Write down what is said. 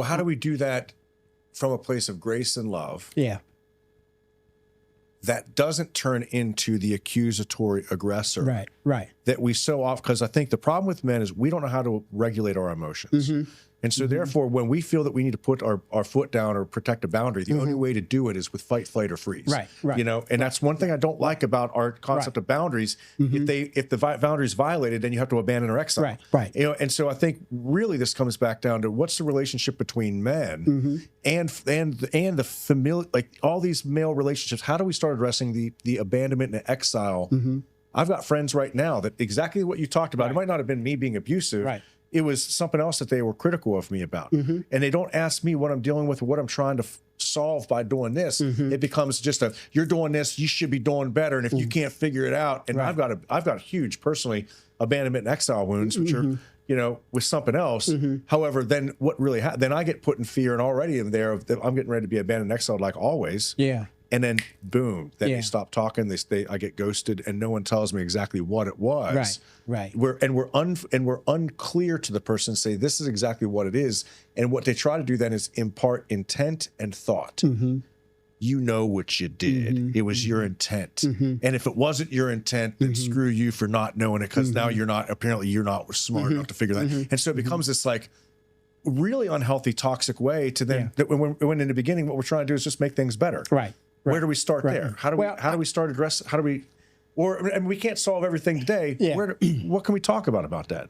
Well, how do we do that from a place of grace and love Yeah. that doesn't turn into the accusatory aggressor? Right. Right. That we so often, because I think the problem with men is we don't know how to regulate our emotions. And so therefore, when we feel that we need to put our foot down or protect a boundary, the only way to do it is with fight, flight, or freeze. Right, right. You know, and that's one thing I don't like about our concept of boundaries. If the boundary is violated, then you have to abandon or exile. Right, right. You know, and so I think really this comes back down to what's the relationship between men and the familiar, like all these male relationships. How do we start addressing the abandonment and exile? I've got friends right now that exactly what you talked about. It might not have been me being abusive. Right. It was something else that they were critical of me about. And they don't ask me what I'm dealing with or what I'm trying to solve by doing this. It becomes just you're doing this, you should be doing better. And if you can't figure it out, and I've got huge personally abandonment and exile wounds, which are, you know, with something else. However, then what really then I get put in fear and already in there of I'm getting ready to be abandoned and exiled like always. Yeah. And then boom, then they stop talking. I get ghosted, and no one tells me exactly what it was. Right. We're unclear to the person. Say this is exactly what it is, and what they try to do then is impart intent and thought. You know what you did. It was your intent, and if it wasn't your intent, then screw you for not knowing it, because now you're not smart enough to figure that. And so it becomes this like really unhealthy, toxic way to then that when in the beginning what we're trying to do is just make things better. Right. Where do we start there? How do we start address? How do we? Or and we can't solve everything today. What can we talk about that?